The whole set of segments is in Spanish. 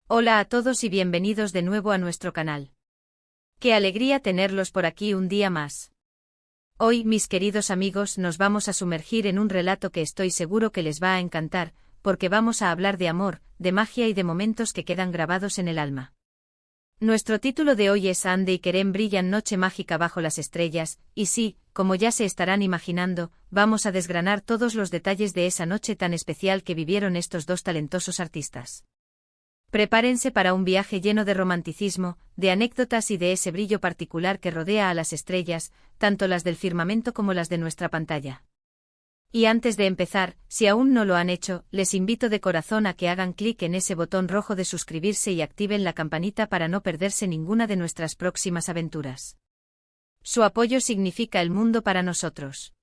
Hola a todos y bienvenidos de nuevo a nuestro canal. Qué alegría tenerlos por aquí un día más. Hoy, mis queridos amigos, nos vamos a sumergir en un relato que estoy seguro que les va a encantar, porque vamos a hablar de amor, de magia y de momentos que quedan grabados en el alma. Nuestro título de hoy es Ande y Kerem brillan noche mágica bajo las estrellas, y sí, como ya se estarán imaginando, vamos a desgranar todos los detalles de esa noche tan especial que vivieron estos dos talentosos artistas. Prepárense para un viaje lleno de romanticismo, de anécdotas y de ese brillo particular que rodea a las estrellas, tanto las del firmamento como las de nuestra pantalla. Y antes de empezar, si aún no lo han hecho, les invito de corazón a que hagan clic en ese botón rojo de suscribirse y activen la campanita para no perderse ninguna de nuestras próximas aventuras. Su apoyo significa el mundo para nosotros.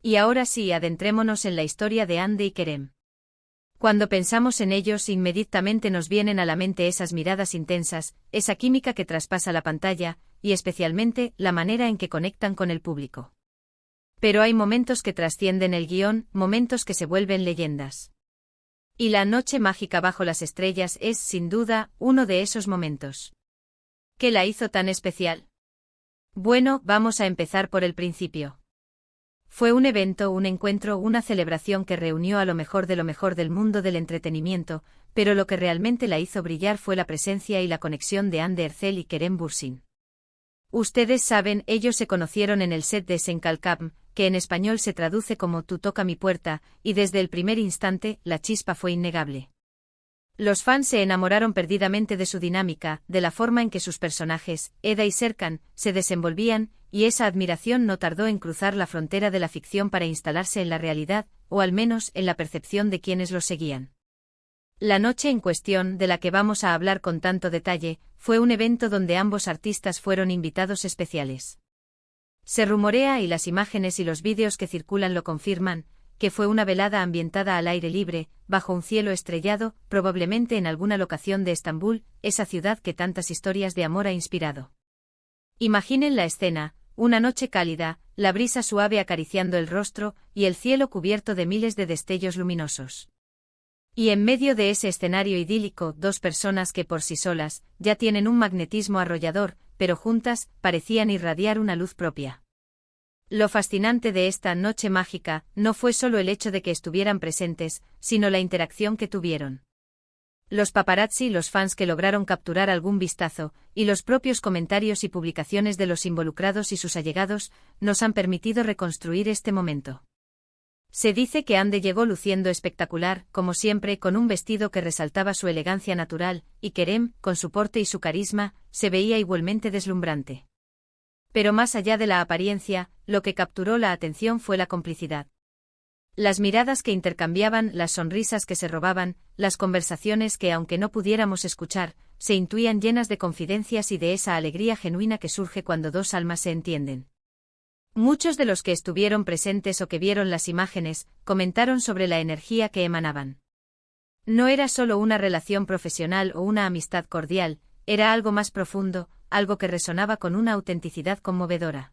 Y ahora sí, adentrémonos en la historia de Ande y Kerem. Cuando pensamos en ellos, inmediatamente nos vienen a la mente esas miradas intensas, esa química que traspasa la pantalla, y especialmente, la manera en que conectan con el público. Pero hay momentos que trascienden el guión, momentos que se vuelven leyendas. Y la noche mágica bajo las estrellas es, sin duda, uno de esos momentos. ¿Qué la hizo tan especial? Bueno, vamos a empezar por el principio. Fue un evento, un encuentro, una celebración que reunió a lo mejor del mundo del entretenimiento, pero lo que realmente la hizo brillar fue la presencia y la conexión de Hande Erçel y Kerem Bürsin. Ustedes saben, ellos se conocieron en el set de Sen Kalkam, que en español se traduce como Tú toca mi puerta, y desde el primer instante, la chispa fue innegable. Los fans se enamoraron perdidamente de su dinámica, de la forma en que sus personajes, Eda y Serkan, se desenvolvían, y esa admiración no tardó en cruzar la frontera de la ficción para instalarse en la realidad, o al menos en la percepción de quienes los seguían. La noche en cuestión, de la que vamos a hablar con tanto detalle, fue un evento donde ambos artistas fueron invitados especiales. Se rumorea, y las imágenes y los vídeos que circulan lo confirman, que fue una velada ambientada al aire libre, bajo un cielo estrellado, probablemente en alguna locación de Estambul, esa ciudad que tantas historias de amor ha inspirado. Imaginen la escena, una noche cálida, la brisa suave acariciando el rostro, y el cielo cubierto de miles de destellos luminosos. Y en medio de ese escenario idílico, dos personas que por sí solas, ya tienen un magnetismo arrollador, pero juntas, parecían irradiar una luz propia. Lo fascinante de esta noche mágica, no fue solo el hecho de que estuvieran presentes, sino la interacción que tuvieron. Los paparazzi, los fans que lograron capturar algún vistazo, y los propios comentarios y publicaciones de los involucrados y sus allegados, nos han permitido reconstruir este momento. Se dice que Hande llegó luciendo espectacular, como siempre, con un vestido que resaltaba su elegancia natural, y Kerem, con su porte y su carisma, se veía igualmente deslumbrante. Pero más allá de la apariencia, lo que capturó la atención fue la complicidad. Las miradas que intercambiaban, las sonrisas que se robaban, las conversaciones que, aunque no pudiéramos escuchar, se intuían llenas de confidencias y de esa alegría genuina que surge cuando dos almas se entienden. Muchos de los que estuvieron presentes o que vieron las imágenes, comentaron sobre la energía que emanaban. No era solo una relación profesional o una amistad cordial, era algo más profundo, algo que resonaba con una autenticidad conmovedora.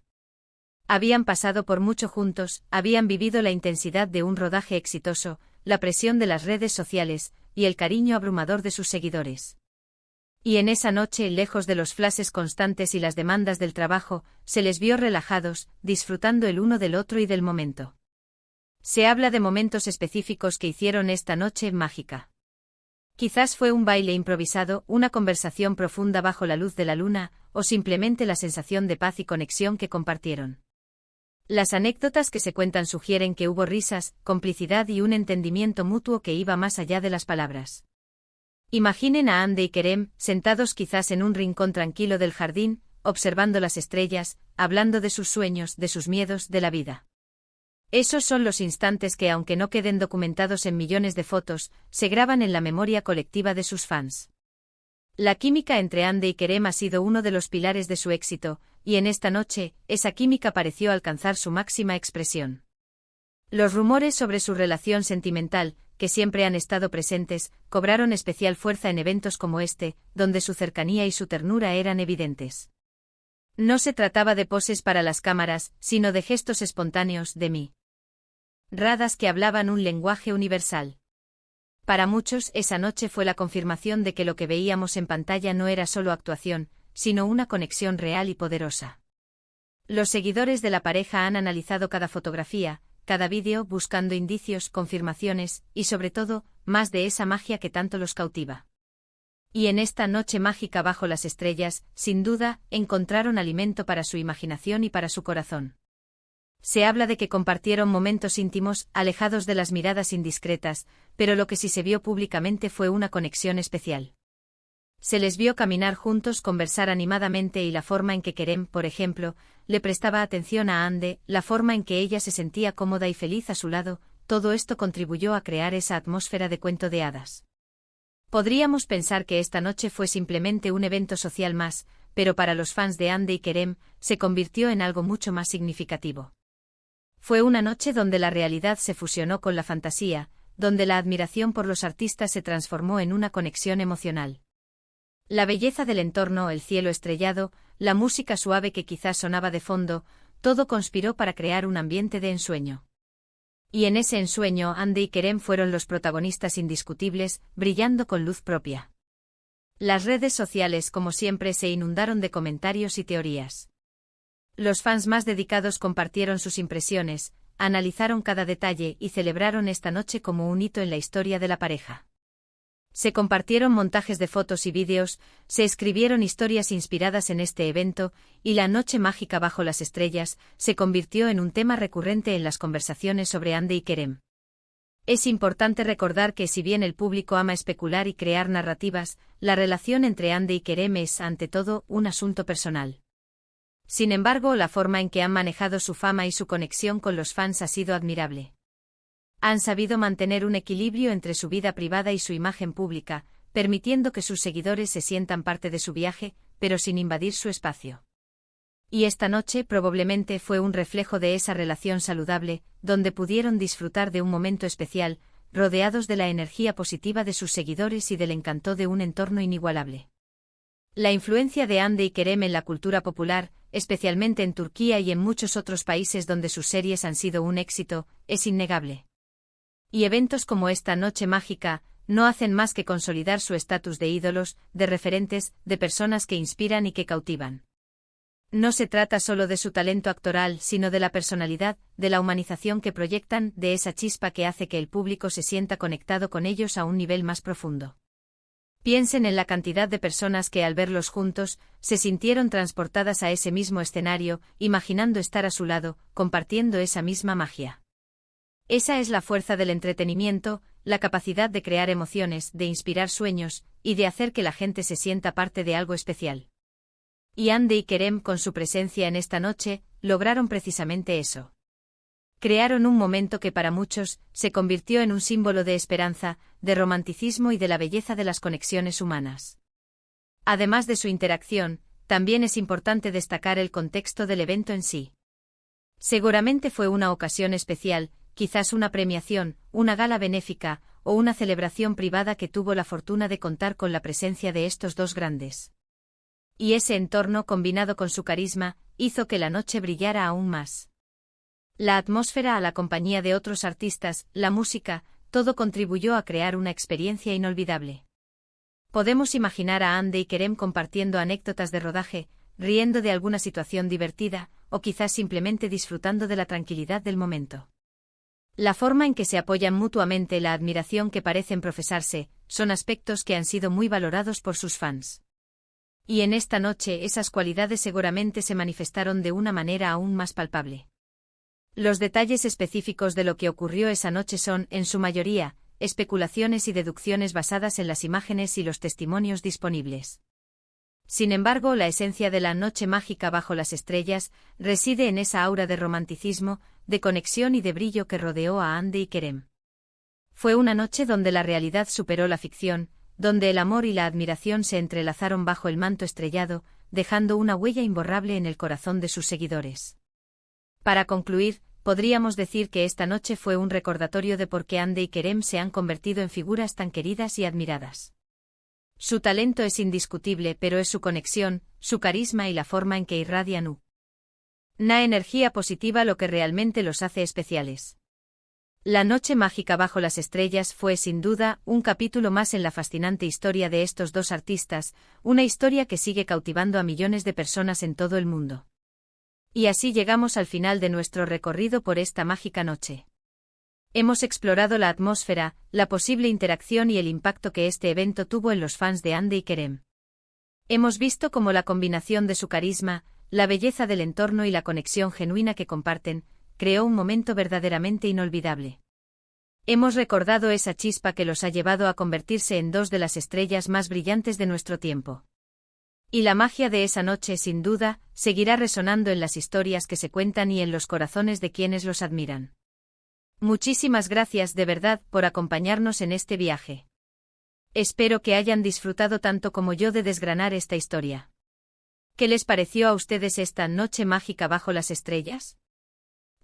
Habían pasado por mucho juntos, habían vivido la intensidad de un rodaje exitoso, la presión de las redes sociales, y el cariño abrumador de sus seguidores. Y en esa noche, lejos de los flashes constantes y las demandas del trabajo, se les vio relajados, disfrutando el uno del otro y del momento. Se habla de momentos específicos que hicieron esta noche mágica. Quizás fue un baile improvisado, una conversación profunda bajo la luz de la luna, o simplemente la sensación de paz y conexión que compartieron. Las anécdotas que se cuentan sugieren que hubo risas, complicidad y un entendimiento mutuo que iba más allá de las palabras. Imaginen a Hande y Kerem, sentados quizás en un rincón tranquilo del jardín, observando las estrellas, hablando de sus sueños, de sus miedos, de la vida. Esos son los instantes que, aunque no queden documentados en millones de fotos, se graban en la memoria colectiva de sus fans. La química entre Hande y Kerem ha sido uno de los pilares de su éxito, y en esta noche, esa química pareció alcanzar su máxima expresión. Los rumores sobre su relación sentimental, que siempre han estado presentes, cobraron especial fuerza en eventos como este, donde su cercanía y su ternura eran evidentes. No se trataba de poses para las cámaras, sino de gestos espontáneos, de miradas que hablaban un lenguaje universal. Para muchos, esa noche fue la confirmación de que lo que veíamos en pantalla no era solo actuación, sino una conexión real y poderosa. Los seguidores de la pareja han analizado cada fotografía, cada vídeo, buscando indicios, confirmaciones, y sobre todo, más de esa magia que tanto los cautiva. Y en esta noche mágica bajo las estrellas, sin duda, encontraron alimento para su imaginación y para su corazón. Se habla de que compartieron momentos íntimos, alejados de las miradas indiscretas, pero lo que sí se vio públicamente fue una conexión especial. Se les vio caminar juntos, conversar animadamente y la forma en que Kerem, por ejemplo, le prestaba atención a Hande, la forma en que ella se sentía cómoda y feliz a su lado, todo esto contribuyó a crear esa atmósfera de cuento de hadas. Podríamos pensar que esta noche fue simplemente un evento social más, pero para los fans de Hande y Kerem, se convirtió en algo mucho más significativo. Fue una noche donde la realidad se fusionó con la fantasía, donde la admiración por los artistas se transformó en una conexión emocional. La belleza del entorno, el cielo estrellado, la música suave que quizás sonaba de fondo, todo conspiró para crear un ambiente de ensueño. Y en ese ensueño Hande y Kerem fueron los protagonistas indiscutibles, brillando con luz propia. Las redes sociales, como siempre, se inundaron de comentarios y teorías. Los fans más dedicados compartieron sus impresiones, analizaron cada detalle y celebraron esta noche como un hito en la historia de la pareja. Se compartieron montajes de fotos y vídeos, se escribieron historias inspiradas en este evento, y la noche mágica bajo las estrellas se convirtió en un tema recurrente en las conversaciones sobre Hande y Kerem. Es importante recordar que si bien el público ama especular y crear narrativas, la relación entre Hande y Kerem es, ante todo, un asunto personal. Sin embargo, la forma en que han manejado su fama y su conexión con los fans ha sido admirable. Han sabido mantener un equilibrio entre su vida privada y su imagen pública, permitiendo que sus seguidores se sientan parte de su viaje, pero sin invadir su espacio. Y esta noche probablemente fue un reflejo de esa relación saludable, donde pudieron disfrutar de un momento especial, rodeados de la energía positiva de sus seguidores y del encanto de un entorno inigualable. La influencia de Hande y Kerem en la cultura popular, especialmente en Turquía y en muchos otros países donde sus series han sido un éxito, es innegable. Y eventos como esta noche mágica no hacen más que consolidar su estatus de ídolos, de referentes, de personas que inspiran y que cautivan. No se trata solo de su talento actoral, sino de la personalidad, de la humanización que proyectan, de esa chispa que hace que el público se sienta conectado con ellos a un nivel más profundo. Piensen en la cantidad de personas que al verlos juntos, se sintieron transportadas a ese mismo escenario, imaginando estar a su lado, compartiendo esa misma magia. Esa es la fuerza del entretenimiento, la capacidad de crear emociones, de inspirar sueños, y de hacer que la gente se sienta parte de algo especial. Y Hande y Kerem, con su presencia en esta noche, lograron precisamente eso. Crearon un momento que para muchos se convirtió en un símbolo de esperanza, de romanticismo y de la belleza de las conexiones humanas. Además de su interacción, también es importante destacar el contexto del evento en sí. Seguramente fue una ocasión especial, quizás una premiación, una gala benéfica, o una celebración privada que tuvo la fortuna de contar con la presencia de estos dos grandes. Y ese entorno, combinado con su carisma, hizo que la noche brillara aún más. La atmósfera, a la compañía de otros artistas, la música, todo contribuyó a crear una experiencia inolvidable. Podemos imaginar a Hande y Kerem compartiendo anécdotas de rodaje, riendo de alguna situación divertida, o quizás simplemente disfrutando de la tranquilidad del momento. La forma en que se apoyan mutuamente, la admiración que parecen profesarse, son aspectos que han sido muy valorados por sus fans. Y en esta noche esas cualidades seguramente se manifestaron de una manera aún más palpable. Los detalles específicos de lo que ocurrió esa noche son, en su mayoría, especulaciones y deducciones basadas en las imágenes y los testimonios disponibles. Sin embargo, la esencia de la noche mágica bajo las estrellas reside en esa aura de romanticismo, de conexión y de brillo que rodeó a Hande y Kerem. Fue una noche donde la realidad superó la ficción, donde el amor y la admiración se entrelazaron bajo el manto estrellado, dejando una huella imborrable en el corazón de sus seguidores. Para concluir, podríamos decir que esta noche fue un recordatorio de por qué Hande y Kerem se han convertido en figuras tan queridas y admiradas. Su talento es indiscutible, pero es su conexión, su carisma y la forma en que irradian una energía positiva lo que realmente los hace especiales. La noche mágica bajo las estrellas fue, sin duda, un capítulo más en la fascinante historia de estos dos artistas, una historia que sigue cautivando a millones de personas en todo el mundo. Y así llegamos al final de nuestro recorrido por esta mágica noche. Hemos explorado la atmósfera, la posible interacción y el impacto que este evento tuvo en los fans de Hande y Kerem. Hemos visto cómo la combinación de su carisma, la belleza del entorno y la conexión genuina que comparten, creó un momento verdaderamente inolvidable. Hemos recordado esa chispa que los ha llevado a convertirse en dos de las estrellas más brillantes de nuestro tiempo. Y la magia de esa noche, sin duda, seguirá resonando en las historias que se cuentan y en los corazones de quienes los admiran. Muchísimas gracias de verdad por acompañarnos en este viaje. Espero que hayan disfrutado tanto como yo de desgranar esta historia. ¿Qué les pareció a ustedes esta noche mágica bajo las estrellas?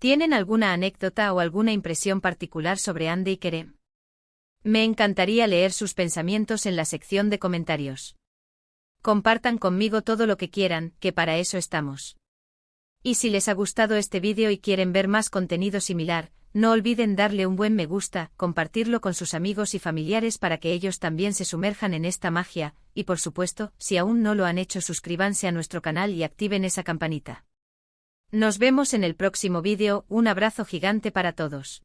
¿Tienen alguna anécdota o alguna impresión particular sobre Hande y Kerem? Me encantaría leer sus pensamientos en la sección de comentarios. Compartan conmigo todo lo que quieran, que para eso estamos. Y si les ha gustado este vídeo y quieren ver más contenido similar, no olviden darle un buen me gusta, compartirlo con sus amigos y familiares para que ellos también se sumerjan en esta magia, y por supuesto, si aún no lo han hecho, suscríbanse a nuestro canal y activen esa campanita. Nos vemos en el próximo vídeo, un abrazo gigante para todos.